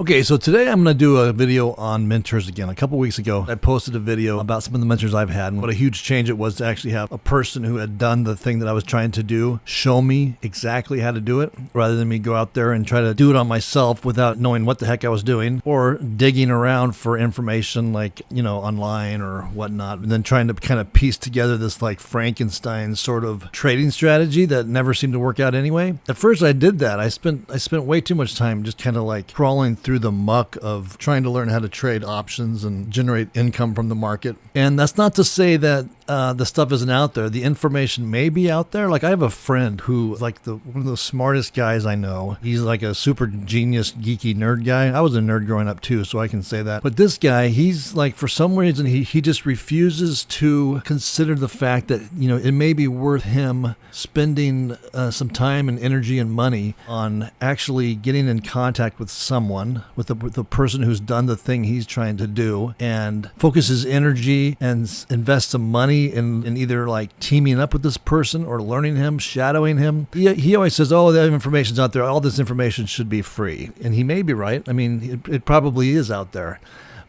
Okay, so today I'm going to do a video on mentors again. A couple weeks ago, I posted a video about some of the mentors I've had and what a huge change it was to actually have a person who had done the thing that I was trying to do show me exactly how to do it, rather than me go out there and try to do it on myself without knowing what the heck I was doing, or digging around for information like, online or whatnot, and then trying to kind of piece together this like Frankenstein sort of trading strategy that never seemed to work out anyway. At first I did that. I spent way too much time just kind of like crawling through the muck of trying to learn how to trade options and generate income from the market. And that's not to say that the stuff isn't out there. The information may be out there. Like I have a friend who is like one of the smartest guys I know. He's like a super genius, geeky nerd guy. I was a nerd growing up too, so I can say that. But this guy, he's like, for some reason, he just refuses to consider the fact that, it may be worth him spending some time and energy and money on actually getting in contact with someone, with the person who's done the thing he's trying to do, and focus his energy and invest some money in either like teaming up with this person or learning him, shadowing him. He always says, oh, that information's out there. All this information should be free. And he may be right. I mean, it probably is out there.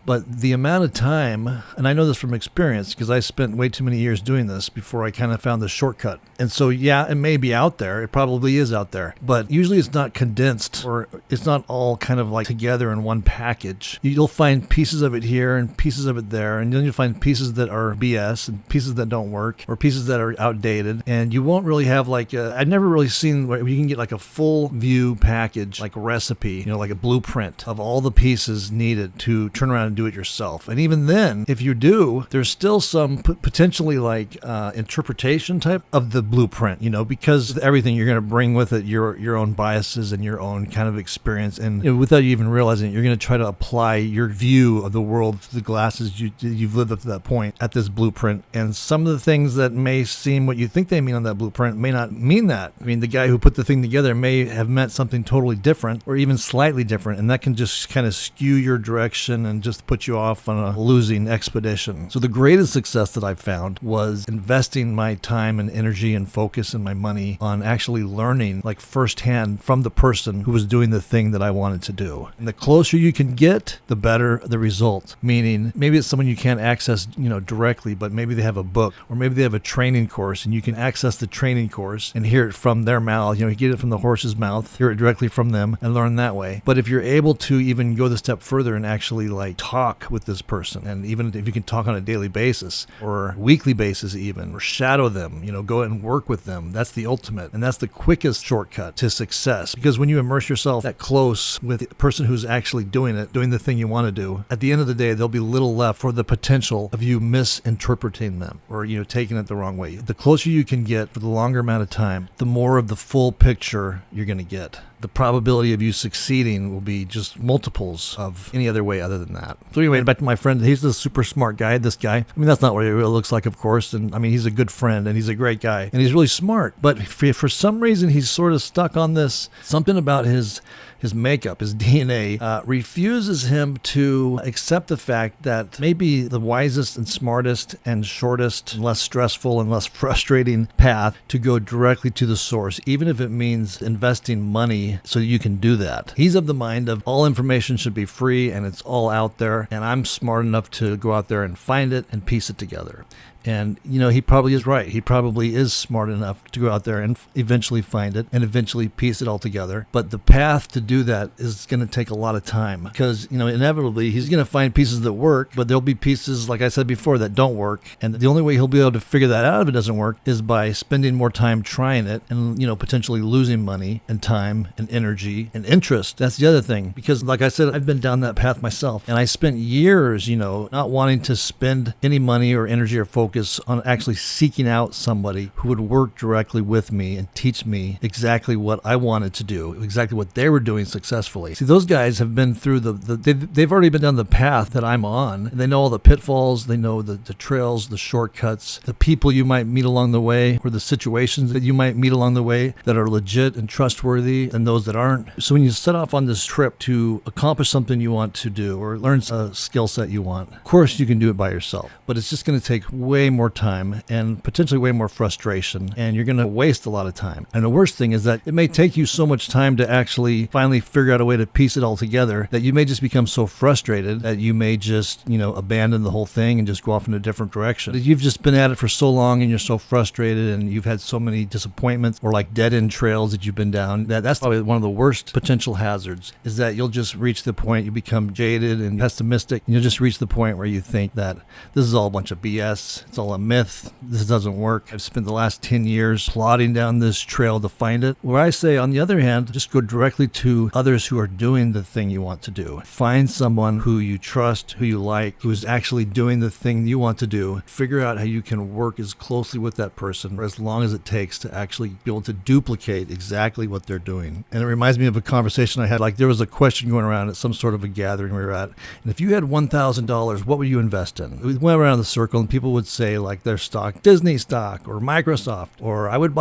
But the amount of time, and I know this from experience because I spent way too many years doing this before I kind of found the shortcut. And so, yeah, it may be out there. It probably is out there. But usually it's not condensed, or it's not all kind of like together in one package. You'll find pieces of it here and pieces of it there. And then you'll find pieces that are BS and pieces that don't work, or pieces that are outdated. And you won't really have I've never really seen where you can get like a full view package, like a recipe, like a blueprint of all the pieces needed to turn around and do it yourself. And even then, if you do, there's still some potentially like interpretation type of the blueprint, because everything you're going to bring with it your own biases and your own kind of experience, and without you even realizing it, you're going to try to apply your view of the world through the glasses you've lived up to that point at this blueprint. And some of the things that may seem what you think they mean on that blueprint may not mean that. I mean, the guy who put the thing together may have meant something totally different, or even slightly different, and that can just kind of skew your direction and just put you off on a losing expedition. So the greatest success that I've found was investing my time and energy and focus and my money on actually learning like firsthand from the person who was doing the thing that I wanted to do. And the closer you can get, the better the result. Meaning, maybe it's someone you can't access, directly, but maybe they have a book, or maybe they have a training course, and you can access the training course and hear it from their mouth. You get it from the horse's mouth, hear it directly from them, and learn that way. But if you're able to even go the step further and actually like talk with this person, and even if you can talk on a daily basis or weekly basis even, or shadow them, go and work with them, that's the ultimate, and that's the quickest shortcut to success. Because when you immerse yourself that close with the person who's actually doing the thing you want to do, at the end of the day, there'll be little left for the potential of you misinterpreting them, or taking it the wrong way. The closer you can get for the longer amount of time, the more of the full picture you're going to get. The probability of you succeeding will be just multiples of any other way other than that. So anyway, back to my friend. He's a super smart guy, this guy. I mean, that's not what he really looks like, of course. And I mean, he's a good friend and he's a great guy and he's really smart. But for some reason, he's sort of stuck on this. Something about his makeup, his DNA, refuses him to accept the fact that maybe the wisest and smartest and shortest and less stressful and less frustrating path to go directly to the source, even if it means investing money so you can do that. He's of the mind of all information should be free and it's all out there, and I'm smart enough to go out there and find it and piece it together. And, he probably is right. He probably is smart enough to go out there and eventually find it and eventually piece it all together. But the path to do that is going to take a lot of time because, inevitably he's going to find pieces that work, but there'll be pieces, like I said before, that don't work. And the only way he'll be able to figure that out if it doesn't work is by spending more time trying it and, potentially losing money and time and energy and interest. That's the other thing. Because like I said, I've been down that path myself, and I spent years, not wanting to spend any money or energy or focus on actually seeking out somebody who would work directly with me and teach me exactly what I wanted to do, exactly what they were doing successfully. See, those guys have been through they've already been down the path that I'm on. And they know all the pitfalls, they know the trails, the shortcuts, the people you might meet along the way, or the situations that you might meet along the way that are legit and trustworthy and those that aren't. So when you set off on this trip to accomplish something you want to do or learn a skill set you want, of course you can do it by yourself, but it's just going to take way way more time and potentially way more frustration, and you're going to waste a lot of time. And the worst thing is that it may take you so much time to actually finally figure out a way to piece it all together that you may just become so frustrated that you may just, abandon the whole thing and just go off in a different direction. You've just been at it for so long and you're so frustrated and you've had so many disappointments or like dead-end trails that you've been down, that's probably one of the worst potential hazards, is that you'll just reach the point you become jaded and pessimistic, and you'll just reach the point where you think that this is all a bunch of BS, it's all a myth, this doesn't work. I've spent the last 10 years plodding down this trail to find it. Where I say, on the other hand, just go directly to others who are doing the thing you want to do. Find someone who you trust, who you like, who is actually doing the thing you want to do. Figure out how you can work as closely with that person for as long as it takes to actually be able to duplicate exactly what they're doing. And it reminds me of a conversation I had. Like, there was a question going around at some sort of a gathering we were at, and if you had $1,000, what would you invest in? We went around the circle and people would say like their stock, Disney stock or Microsoft, or I would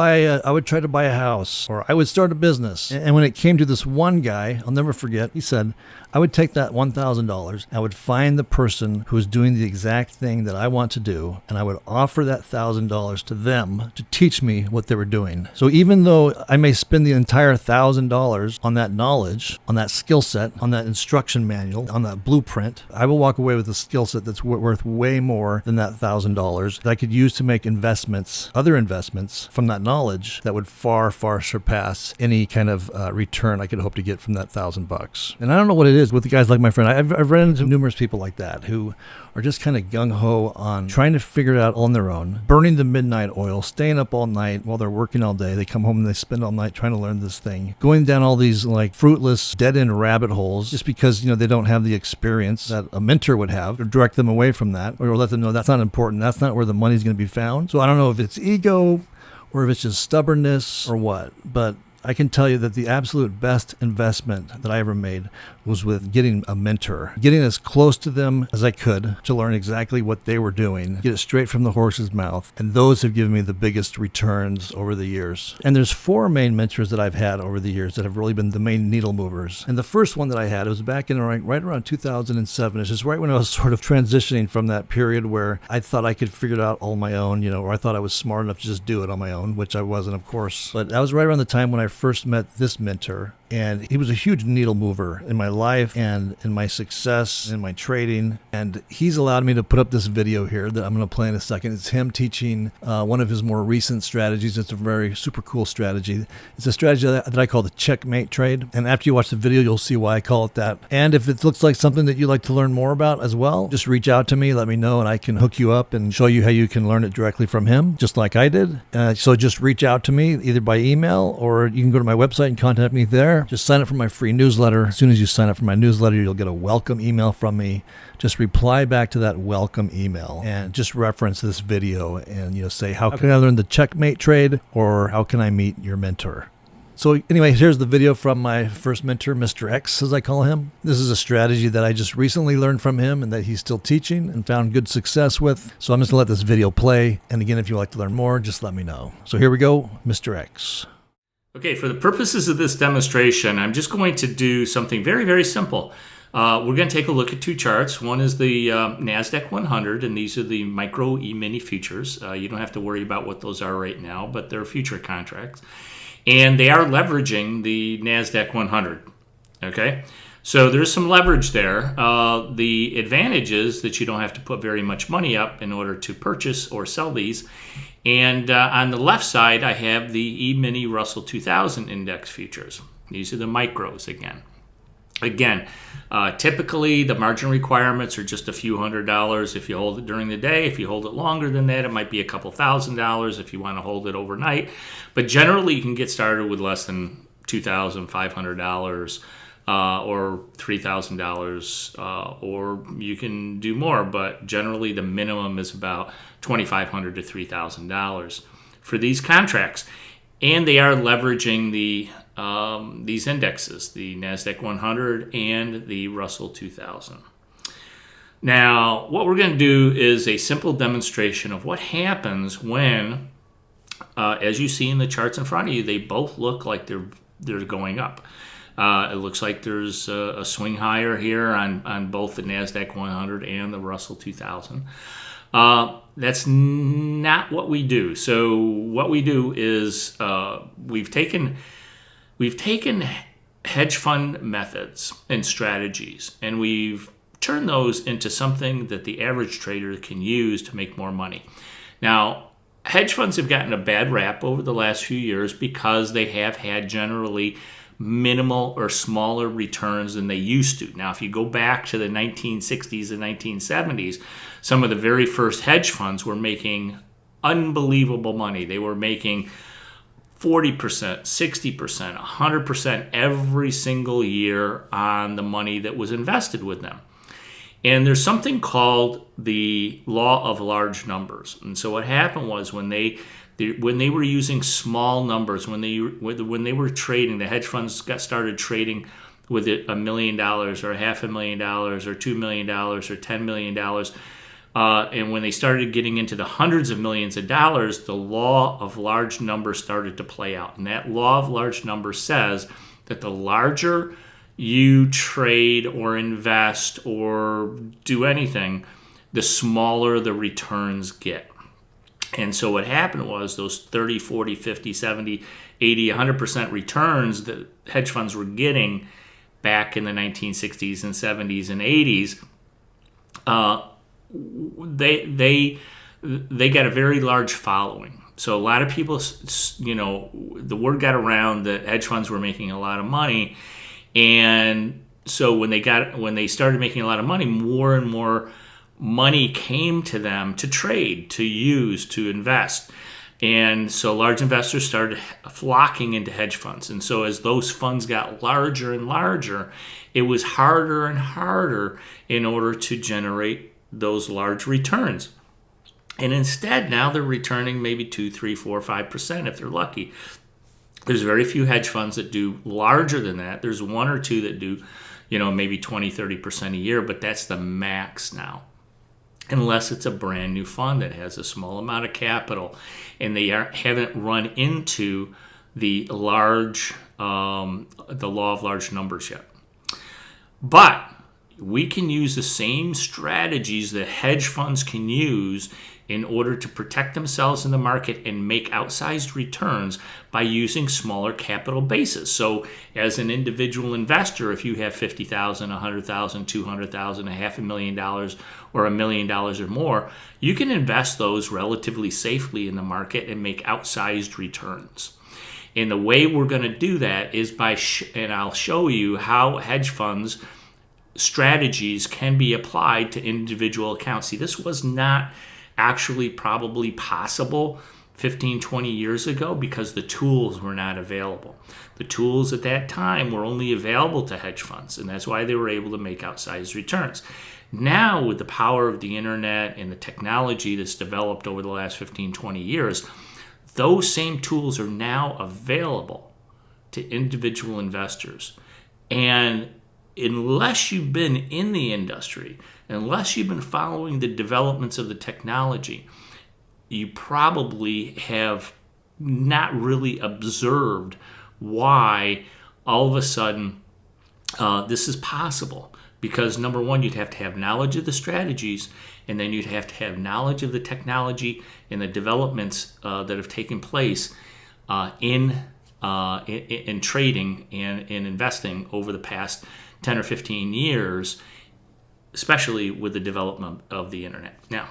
try to buy a house, or I would start a business. And when it came to this one guy, I'll never forget, he said, I would take that $1,000, I would find the person who is doing the exact thing that I want to do, and I would offer that $1,000 to them to teach me what they were doing. So even though I may spend the entire $1,000 on that knowledge, on that skill set, on that instruction manual, on that blueprint, I will walk away with a skill set that's worth way more than that $1,000 that I could use to make investments, other investments from that knowledge that would far, far surpass any kind of return I could hope to get from that $1,000. And I don't know what it is with the guys like my friend. I've run into numerous people like that who are just kind of gung-ho on trying to figure it out on their own, burning the midnight oil, staying up all night while they're working all day. They come home and they spend all night trying to learn this thing, going down all these like fruitless, dead-end rabbit holes just because, they don't have the experience that a mentor would have, or direct them away from that, or let them know that's not important. That's not where the money's going to be found. So I don't know if it's ego or if it's just stubbornness or what, but I can tell you that the absolute best investment that I ever made was with getting a mentor, getting as close to them as I could to learn exactly what they were doing, get it straight from the horse's mouth. And those have given me the biggest returns over the years. And there's 4 main mentors that I've had over the years that have really been the main needle movers. And the first one that I had, it was back in right around 2007. It's just right when I was sort of transitioning from that period where I thought I could figure it out all on my own, or I thought I was smart enough to just do it on my own, which I wasn't, of course. But that was right around the time when I first met this mentor. And he was a huge needle mover in my life and in my success, in my trading. And he's allowed me to put up this video here that I'm going to play in a second. It's him teaching one of his more recent strategies. It's a very super cool strategy. It's a strategy that I call the checkmate trade. And after you watch the video, you'll see why I call it that. And if it looks like something that you'd like to learn more about as well, just reach out to me, let me know, and I can hook you up and show you how you can learn it directly from him, just like I did. So just reach out to me either by email, or you can go to my website and contact me there. Just sign up for my free newsletter. As soon as you sign up for my newsletter, you'll get a welcome email from me. Just reply back to that welcome email and just reference this video and say, how can I learn the checkmate trade, or how can I meet your mentor? So anyway, here's the video from my first mentor, Mr. X, as I call him. This is a strategy that I just recently learned from him and that he's still teaching and found good success with. So I'm just going to let this video play. And again, if you'd like to learn more, just let me know. So here we go, Mr. X. Okay, for the purposes of this demonstration, I'm just going to do something very, very simple. We're going to take a look at 2 charts. One is the NASDAQ 100, and these are the micro E-mini futures. You don't have to worry about what those are right now, but they're future contracts. And they are leveraging the NASDAQ 100, okay? So there's some leverage there. The advantage is that you don't have to put very much money up in order to purchase or sell these. And on the left side, I have the E-mini Russell 2000 index futures. These are the micros again. Typically the margin requirements are just a few $100s if you hold it during the day. If you hold it longer than that, it might be a couple $1,000s if you want to hold it overnight. But generally you can get started with less than $2,500 or $3,000, or you can do more, but generally the minimum is about $2,500 to $3,000 for these contracts. And they are leveraging these indexes, the NASDAQ 100 and the Russell 2000. Now, what we're going to do is a simple demonstration of what happens when, as you see in the charts in front of you, they both look like they're going up. It looks like there's a swing higher here on both the NASDAQ 100 and the Russell 2000. That's not what we do. So what we do is we've taken hedge fund methods and strategies, and we've turned those into something that the average trader can use to make more money. Now, hedge funds have gotten a bad rap over the last few years because they have had generally minimal or smaller returns than they used to. Now, if you go back to the 1960s and 1970s, some of the very first hedge funds were making unbelievable money. They were making 40%, 60%, 100% every single year on the money that was invested with them. And there's something called the law of large numbers. And so what happened was when they were using small numbers, when they were trading, the hedge funds got started trading with it $1 million or $500,000 or $2 million or $10 million. And when they started getting into the hundreds of millions of dollars, the law of large numbers started to play out. And that law of large numbers says that the larger you trade or invest or do anything, the smaller the returns get. And so what happened was those 30, 40, 50, 70, 80, 100% returns that hedge funds were getting back in the 1960s and 70s and 80s, they got a very large following. So a lot of people, the word got around that hedge funds were making a lot of money. And so when they started making a lot of money, more and more money came to them to trade, to use, to invest. And so large investors started flocking into hedge funds. And so as those funds got larger and larger, it was harder and harder in order to generate those large returns. And instead, now they're returning maybe 2, 3, 4, 5% if they're lucky. There's very few hedge funds that do larger than that. There's one or two that do, maybe 20, 30% a year, but that's the max now. Unless it's a brand new fund that has a small amount of capital and they haven't run into the law of large numbers yet. But we can use the same strategies that hedge funds can use in order to protect themselves in the market and make outsized returns by using smaller capital bases. So as an individual investor, if you have $50,000, $100,000, $200,000, $500,000, or $1 million or more, you can invest those relatively safely in the market and make outsized returns. And the way we're going to do that is and I'll show you how hedge funds strategies can be applied to individual accounts. See, this was not actually probably possible 15, 20 years ago because the tools were not available. The tools at that time were only available to hedge funds, and that's why they were able to make outsized returns. Now, with the power of the internet and the technology that's developed over the last 15, 20 years, those same tools are now available to individual investors. And unless you've been in the industry, unless you've been following the developments of the technology, you probably have not really observed why all of a sudden this is possible. Because number one, you'd have to have knowledge of the strategies, and then you'd have to have knowledge of the technology and the developments that have taken place in trading and in investing over the past 10 or 15 years, especially with the development of the internet. Now,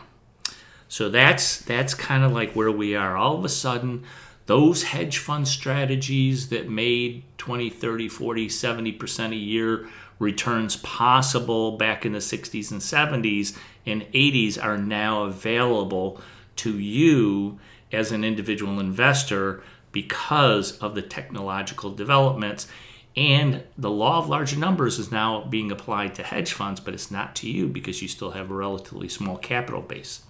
so that's kind of like where we are. All of a sudden, those hedge fund strategies that made 20, 30, 40, 70% a year returns possible back in the 60s and 70s and 80s are now available to you as an individual investor because of the technological developments. And the law of large numbers is now being applied to hedge funds, but it's not to you because you still have a relatively small capital base.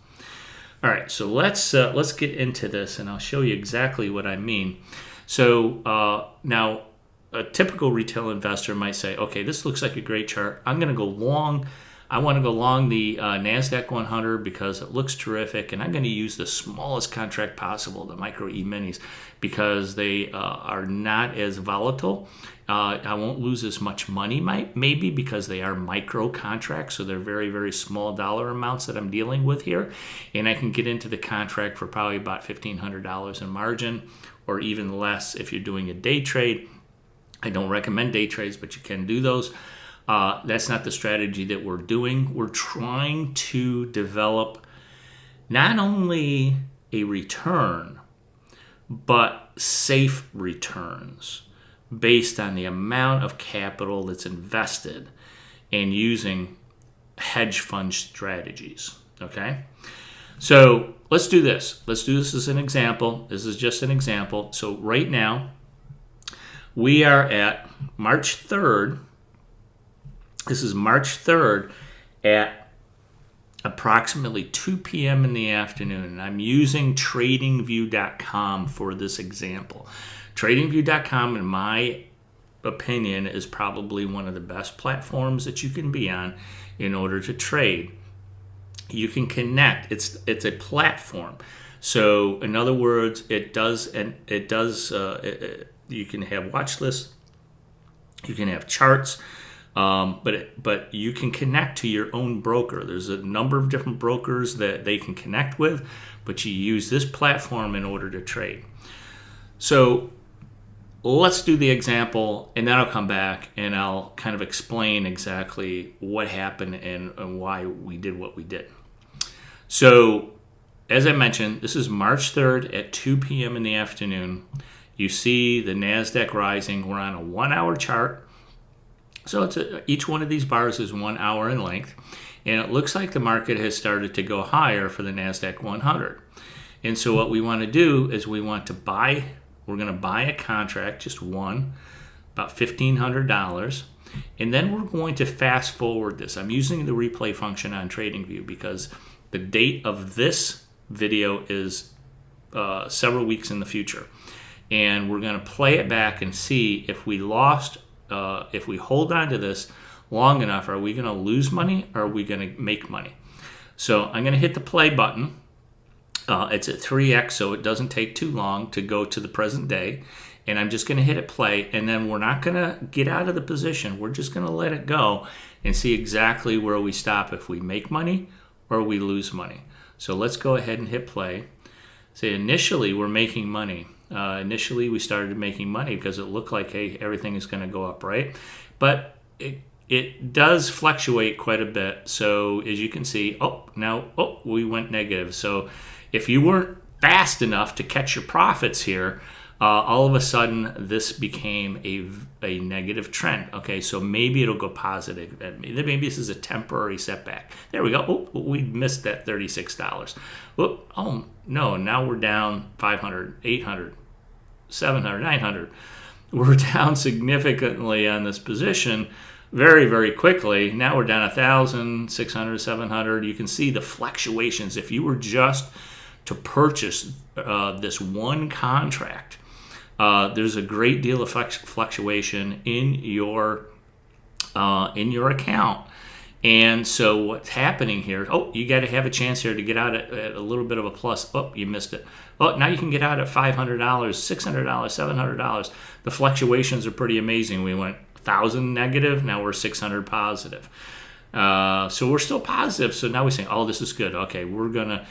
All right, so let's get into this, and I'll show you exactly what I mean. So now, a typical retail investor might say, okay, this looks like a great chart. I'm going to go long I want to go long the NASDAQ 100 because it looks terrific, and I'm going to use the smallest contract possible, the micro E-minis, because they are not as volatile. I won't lose as much money, maybe, because they are micro contracts, so they're very, very small dollar amounts that I'm dealing with here. And I can get into the contract for probably about $1,500 in margin, or even less if you're doing a day trade. I don't recommend day trades, but you can do those. That's not the strategy that we're doing. We're trying to develop not only a return, but safe returns based on the amount of capital that's invested in using hedge fund strategies. Okay? So let's do this. Let's do this as an example. This is just an example. So right now, we are at March 3rd. This is March 3rd at approximately 2 p.m. in the afternoon. And I'm using TradingView.com for this example. TradingView.com, in my opinion, is probably one of the best platforms that you can be on in order to trade. You can connect. It's a platform. So in other words, you can have watch lists, you can have charts, but you can connect to your own broker. There's a number of different brokers that they can connect with, but you use this platform in order to trade. So let's do the example, and then I'll come back and I'll kind of explain exactly what happened and why we did what we did. So as I mentioned, this is March 3rd at 2 p.m. in the afternoon. You see the NASDAQ rising. We're on a 1 hour chart. So each one of these bars is 1 hour in length. And it looks like the market has started to go higher for the NASDAQ 100. And so what we want to do is we're going to buy a contract, just one, about $1,500. And then we're going to fast forward this. I'm using the replay function on TradingView because the date of this video is several weeks in the future. And we're going to play it back and see if we if we hold on to this long enough, are we going to lose money or are we going to make money? So I'm going to hit the play button. It's at 3x, so it doesn't take too long to go to the present day. And I'm just going to hit it play, and then we're not going to get out of the position. We're just going to let it go and see exactly where we stop, if we make money or we lose money. So let's go ahead and hit play. Say initially we're making money. Initially we started making money because it looked like, hey, everything is going to go up, right? But it does fluctuate quite a bit. So as you can see, we went negative. So if you weren't fast enough to catch your profits here, all of a sudden this became a negative trend. Okay, so maybe it'll go positive. Maybe this is a temporary setback. There we go. Oh, we missed that $36. Oh, no, now we're down 500, 800, 700, 900. We're down significantly on this position very, very quickly. Now we're down 1,000, 600, 700. You can see the fluctuations. If you were just to purchase this one contract, there's a great deal of fluctuation in your account. And so what's happening here, you got to have a chance here to get out at a little bit of a plus. You missed it. Now you can get out at $500, $600, $700. The fluctuations are pretty amazing. We went 1,000 negative, now we're 600 positive. So we're still positive. So now we're saying, this is good. Okay, we're going to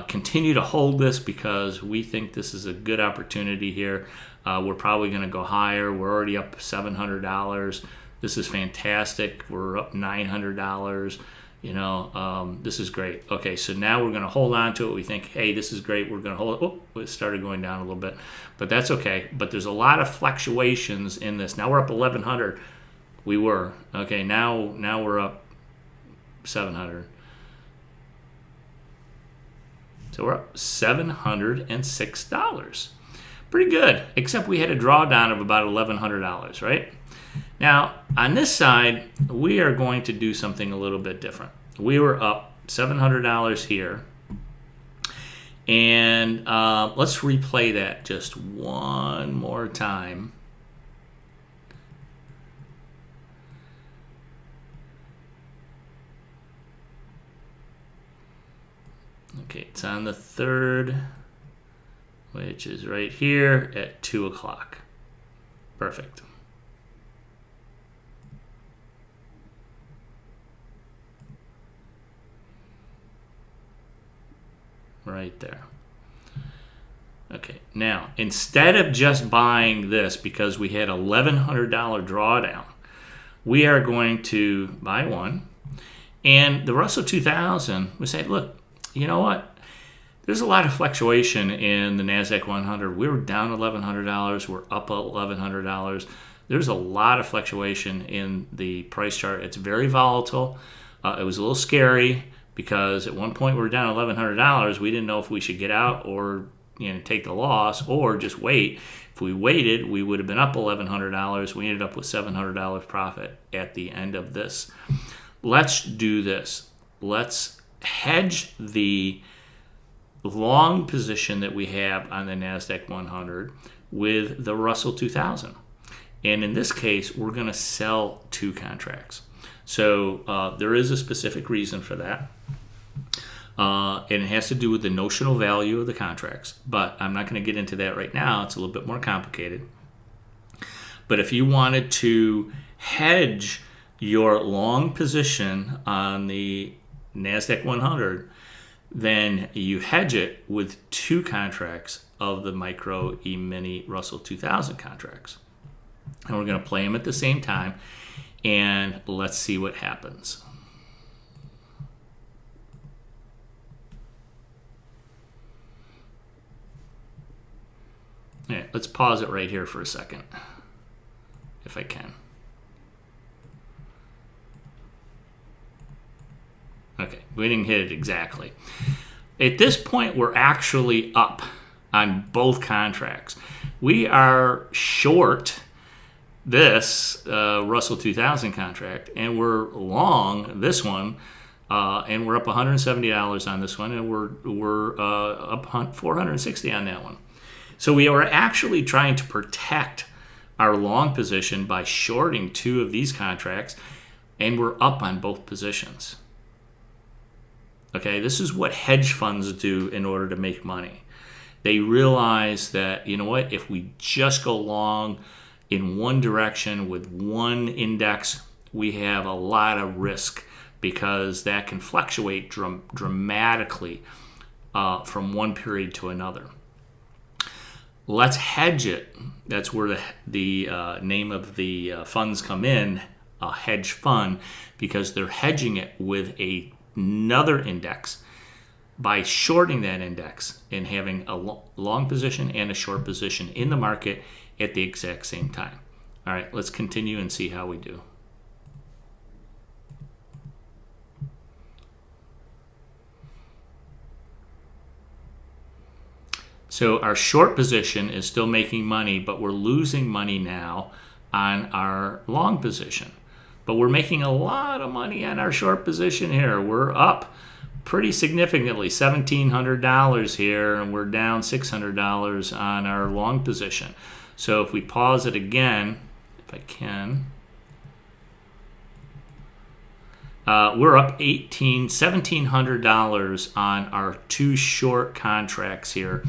continue to hold this because we think this is a good opportunity here. We're probably going to go higher. We're already up $700. This is fantastic. We're up $900. This is great. Okay, so now we're going to hold on to it. We think, hey, this is great. We're going to hold it. It started going down a little bit, but that's okay. But there's a lot of fluctuations in this. Now we're up 1,100. We were. Okay, now we're up 700. So we're up $706. Pretty good, except we had a drawdown of about $1,100, right? Now, on this side, we are going to do something a little bit different. We were up $700 here. And let's replay that just one more time. Okay, it's on the 3rd, which is right here at 2 o'clock. Perfect. Right there. Okay, now instead of just buying this because we had $1,100 drawdown, we are going to buy one. And the Russell 2000, we say, look, you know what? There's a lot of fluctuation in the NASDAQ 100. We were down $1,100. We're up $1,100. There's a lot of fluctuation in the price chart. It's very volatile. It was a little scary because at one point we were down $1,100. We didn't know if we should get out or take the loss or just wait. If we waited, we would have been up $1,100. We ended up with $700 profit at the end of this. Let's do this. Let's hedge the long position that we have on the NASDAQ 100 with the Russell 2000. And in this case, we're going to sell 2 contracts. So there is a specific reason for that. And it has to do with the notional value of the contracts. But I'm not going to get into that right now. It's a little bit more complicated. But if you wanted to hedge your long position on the NASDAQ 100, then you hedge it with 2 contracts of the Micro E-mini Russell 2000 contracts. And we're going to play them at the same time. And let's see what happens. All right, let's pause it right here for a second, if I can. Okay, we didn't hit it exactly. At this point, we're actually up on both contracts. We are short this Russell 2000 contract, and we're long this one, and we're up $170 on this one, and we're up $460 on that one. So we are actually trying to protect our long position by shorting 2 of these contracts, and we're up on both positions. Okay, this is what hedge funds do in order to make money. They realize that, you know what, if we just go long in one direction with one index, we have a lot of risk because that can fluctuate dramatically from one period to another. Let's hedge it. That's where the name of the funds come in, a hedge fund, because they're hedging it with another index by shorting that index and having a long position and a short position in the market at the exact same time. All right, let's continue and see how we do. So our short position is still making money, but we're losing money now on our long position. But we're making a lot of money on our short position here. We're up pretty significantly, $1,700 here, and we're down $600 on our long position. So if we pause it again, if I can, we're up $1,700 on our 2 short contracts here,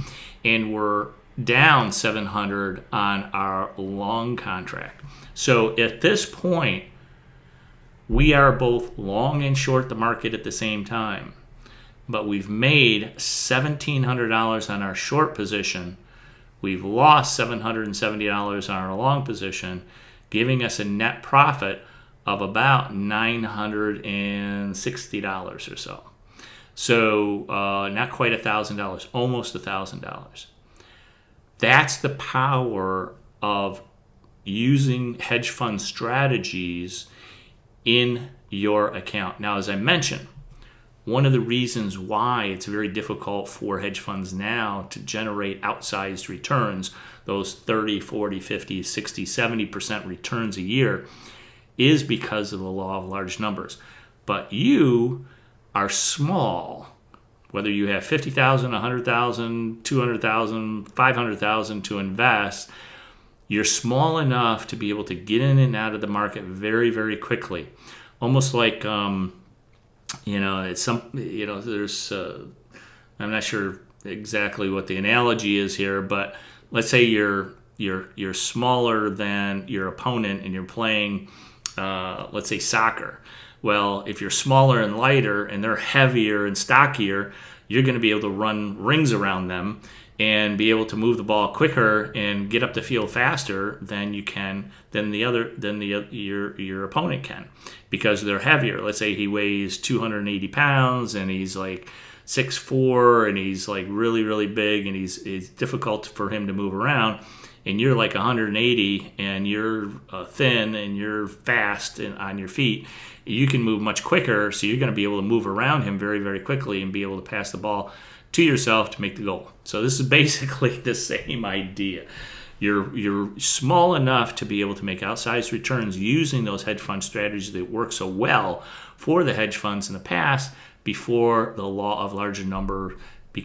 and we're down $700 on our long contract. So at this point, we are both long and short the market at the same time, but we've made $1,700 on our short position. We've lost $770 on our long position, giving us a net profit of about $960 or so. So not quite $1,000, almost $1,000. That's the power of using hedge fund strategies in your account. Now, as I mentioned, one of the reasons why it's very difficult for hedge funds now to generate outsized returns, those 30, 40, 50, 60, 70% returns a year, is because of the law of large numbers. But you are small, whether you have 50,000, 100,000, 200,000, 500,000 to invest, you're small enough to be able to get in and out of the market very, very quickly. Almost like, there's I'm not sure exactly what the analogy is here, but let's say you're smaller than your opponent and you're playing, let's say, soccer. Well, if you're smaller and lighter and they're heavier and stockier, you're going to be able to run rings around them and be able to move the ball quicker and get up the field faster than your opponent can, because they're heavier. Let's say he weighs 280 pounds and he's like 6'4", and he's like really, really big, and it's difficult for him to move around. And you're like 180 and you're thin and you're fast and on your feet. You can move much quicker, so you're going to be able to move around him very, very quickly and be able to pass the ball to yourself to make the goal. So this is basically the same idea. You're small enough to be able to make outsized returns using those hedge fund strategies that work so well for the hedge funds in the past, before the law of larger number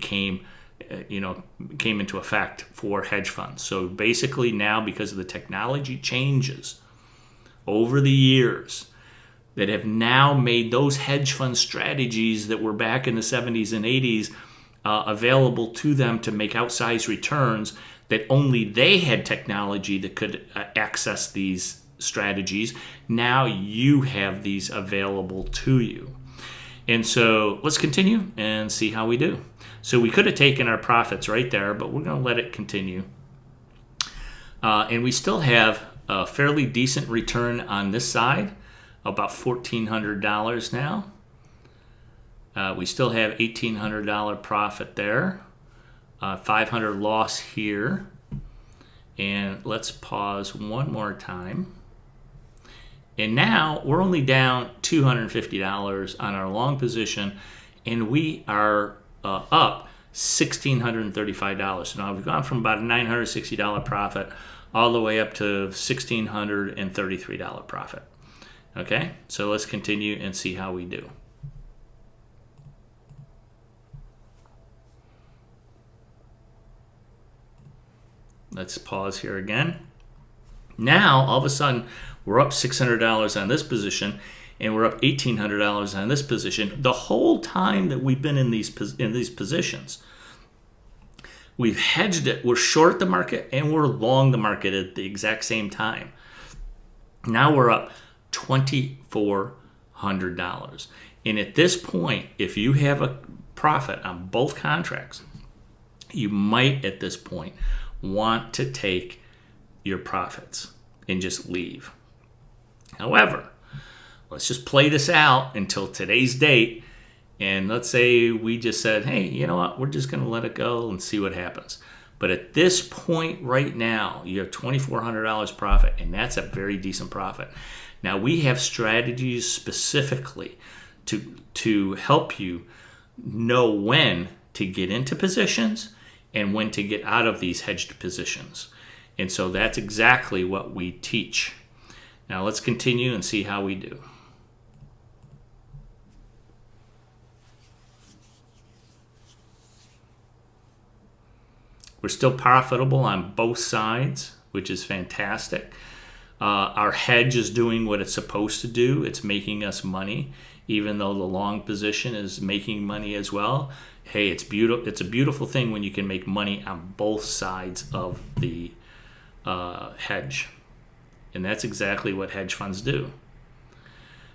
came into effect for hedge funds. So basically now, because of the technology changes over the years that have now made those hedge fund strategies that were back in the 70s and 80s available to them to make outsized returns, that only they had technology that could access these strategies. Now you have these available to you. And so let's continue and see how we do. So we could have taken our profits right there, but we're going to let it continue. And we still have a fairly decent return on this side, about $1,400 now. We still have $1,800 profit there, $500 loss here. And let's pause one more time. And now we're only down $250 on our long position, and we are up $1,635. So now we've gone from about a $960 profit all the way up to $1,633 profit. Okay, so let's continue and see how we do. Let's pause here again. Now, all of a sudden, we're up $600 on this position, and we're up $1,800 on this position. The whole time that we've been in these positions, we've hedged it. We're short the market and we're long the market at the exact same time. Now we're up $2,400. And at this point, if you have a profit on both contracts, you might at this point want to take your profits and just leave. However, let's just play this out until today's date. And let's say we just said, hey, you know what? We're just going to let it go and see what happens. But at this point right now, you have $2,400 profit, and that's a very decent profit. Now, we have strategies specifically to help you know when to get into positions and when to get out of these hedged positions. And so that's exactly what we teach. Now let's continue and see how we do. We're still profitable on both sides, which is fantastic. Our hedge is doing what it's supposed to do. It's making us money, even though the long position is making money as well. Hey, it's beautiful. It's a beautiful thing when you can make money on both sides of the hedge. And that's exactly what hedge funds do.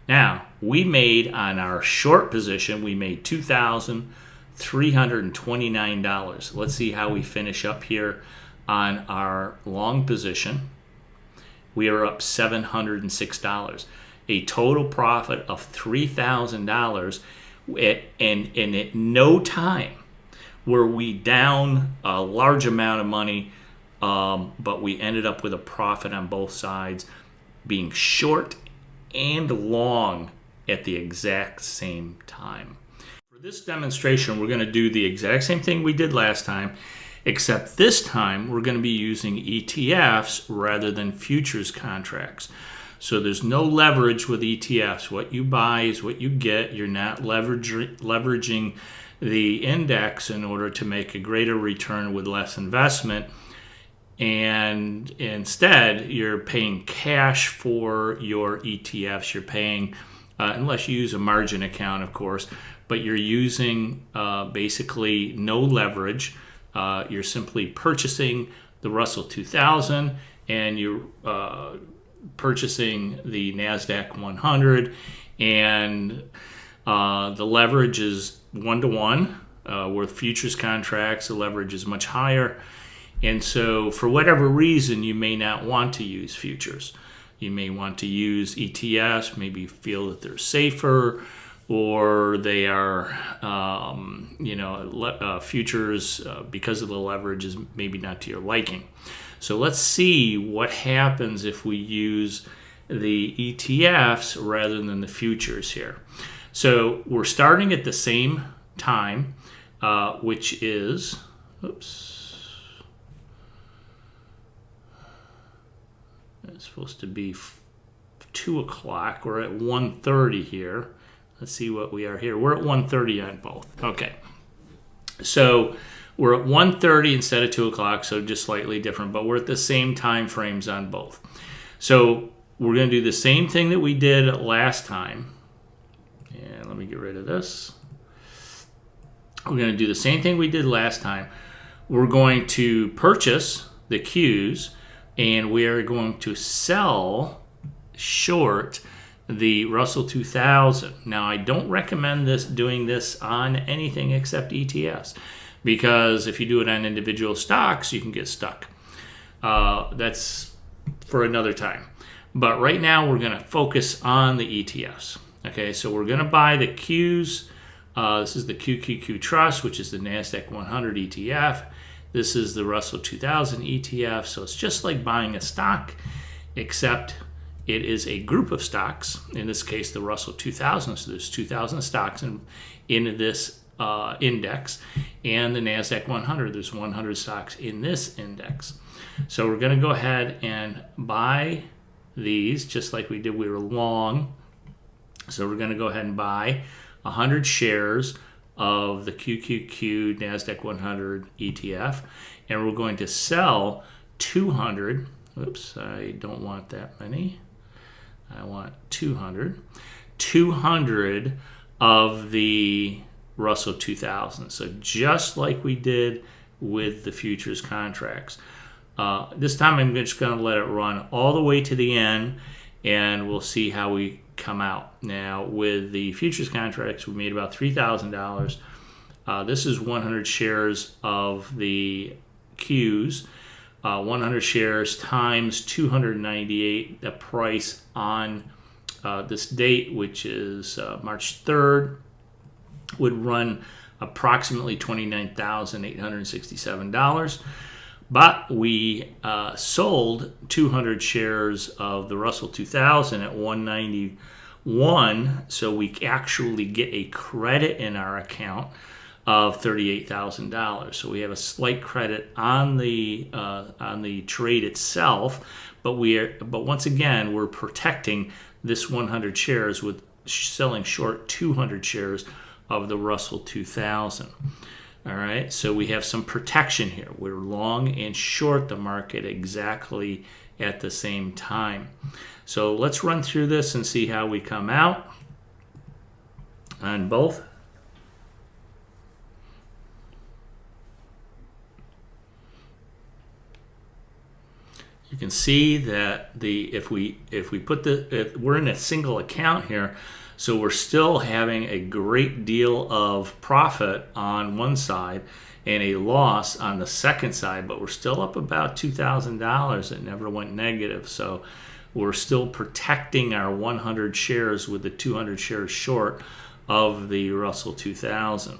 Now, we made on our short position, we made $2,329. Let's see how we finish up here on our long position. We are up $706. A total profit of $3,000. And at no time were we down a large amount of money, but we ended up with a profit on both sides, being short and long at the exact same time. For this demonstration, we're going to do the exact same thing we did last time, except this time we're going to be using ETFs rather than futures contracts. So there's no leverage with ETFs. What you buy is what you get. You're not leveraging the index in order to make a greater return with less investment. And instead, you're paying cash for your ETFs. You're paying unless you use a margin account, of course, but you're using basically no leverage. You're simply purchasing the Russell 2000 and you're purchasing the NASDAQ 100, and the leverage is 1-to-1. With futures contracts, the leverage is much higher. And so for whatever reason, you may not want to use futures. You may want to use ETFs, maybe feel that they're safer, or they are, futures, because of the leverage, is maybe not to your liking. So let's see what happens if we use the ETFs rather than the futures here. So we're starting at the same time, which is, it's supposed to be 2 o'clock. We're at 1:30 here. Let's see what we are here. We're at 1:30 on both. Okay. So we're at 1:30 instead of 2 o'clock, so just slightly different, but we're at the same time frames on both. So we're going to do the same thing that we did last time. And let me get rid of this. We're going to do the same thing we did last time. We're going to purchase the Qs, and we are going to sell short the Russell 2000. Now, I don't recommend doing this on anything except ETFs, because if you do it on individual stocks, you can get stuck. That's for another time. But right now, we're going to focus on the ETFs. Okay, so we're going to buy the Qs. This is the QQQ Trust, which is the NASDAQ 100 ETF. This is the Russell 2000 ETF. So it's just like buying a stock, except it is a group of stocks. In this case, the Russell 2000. So there's 2,000 stocks in this index. And the NASDAQ 100, there's 100 stocks in this index. So we're going to go ahead and buy these just like we did. We were long. So we're going to go ahead and buy 100 shares of the QQQ NASDAQ 100 ETF, and we're going to sell 200. Oops, I don't want that many. I want 200. 200 of the Russell 2000. So just like we did with the futures contracts. This time I'm just going to let it run all the way to the end, and we'll see how we come out. Now, with the futures contracts, we made about $3,000. This is 100 shares of the Qs. 100 shares times 298, the price on this date, which is March 3rd, would run approximately $29,867. But we sold 200 shares of the Russell 2000 at $191, so we actually get a credit in our account of $38,000. So we have a slight credit on the trade itself, but once again we're protecting this 100 shares with selling short 200 shares of the Russell 2000. All right, so we have some protection here. We're long and short the market exactly at the same time. So let's run through this and see how we come out on both. You can see that if we put we're in a single account here, so we're still having a great deal of profit on one side and a loss on the second side, but we're still up about $2,000. It never went negative, so we're still protecting our 100 shares with the 200 shares short of the Russell 2000.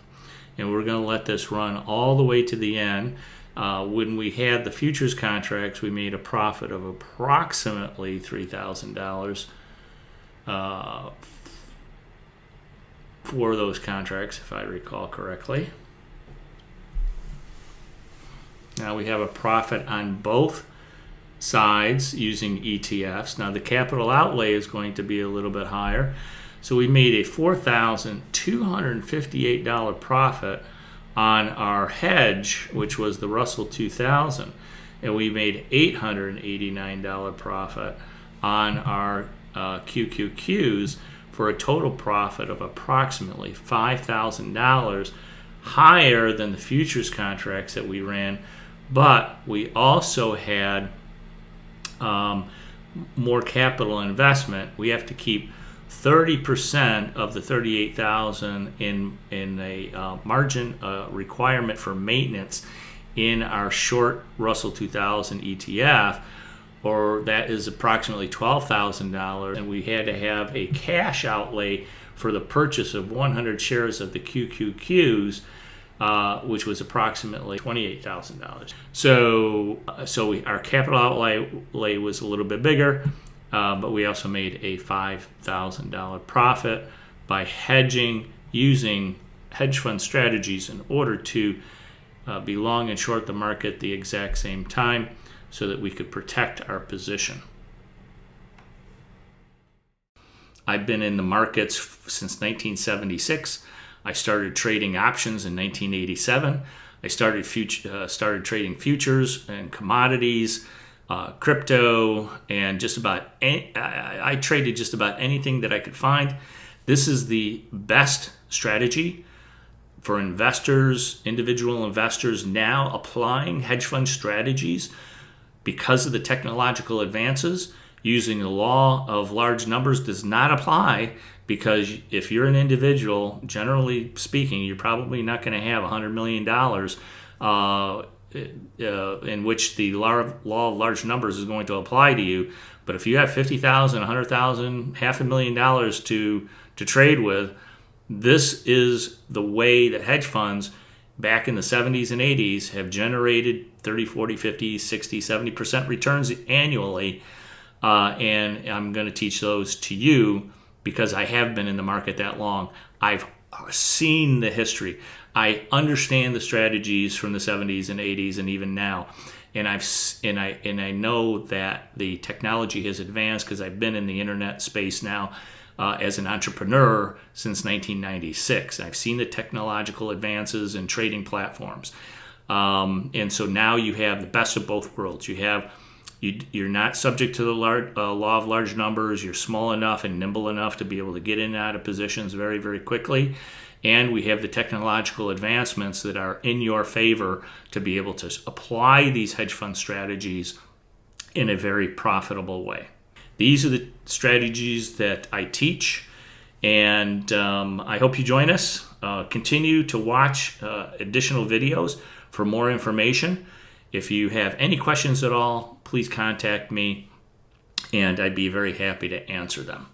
And we're going to let this run all the way to the end. When we had the futures contracts, we made a profit of approximately $3,000 for those contracts, if I recall correctly. Now we have a profit on both sides using ETFs. Now the capital outlay is going to be a little bit higher. So we made a $4,258 profit on our hedge, which was the Russell 2000. And we made $889 profit on our QQQs for a total profit of approximately $5,000, higher than the futures contracts that we ran. But we also had more capital investment. We have to keep 30% of the 38,000 in a margin requirement for maintenance in our short Russell 2000 ETF, or that is approximately $12,000. And we had to have a cash outlay for the purchase of 100 shares of the QQQs, which was approximately $28,000. So our capital outlay was a little bit bigger, but we also made a $5,000 profit by hedging, using hedge fund strategies in order to be long and short the market at the exact same time, so that we could protect our position. I've been in the markets since 1976. I started trading options in 1987. I started trading futures and commodities, crypto, and I traded just about anything that I could find. This is the best strategy for investors, individual investors now applying hedge fund strategies because of the technological advances. Using the law of large numbers does not apply, because if you're an individual, generally speaking, you're probably not going to have $100 million in which the law of large numbers is going to apply to you. But if you have $50,000, $100,000, $500,000 to trade with, this is the way that hedge funds back in the 70s and 80s have generated 30, 40, 50, 60, 70% returns annually. And I'm going to teach those to you because I have been in the market that long. I've seen the history. I understand the strategies from the 70s and 80s and even now. And I know that the technology has advanced because I've been in the internet space now as an entrepreneur since 1996. I've seen the technological advances in trading platforms. And so now you have the best of both worlds. You're not subject to the law of large numbers. You're small enough and nimble enough to be able to get in and out of positions very, very quickly. And we have the technological advancements that are in your favor to be able to apply these hedge fund strategies in a very profitable way. These are the strategies that I teach, and I hope you join us. Continue to watch additional videos for more information. If you have any questions at all, please contact me, and I'd be very happy to answer them.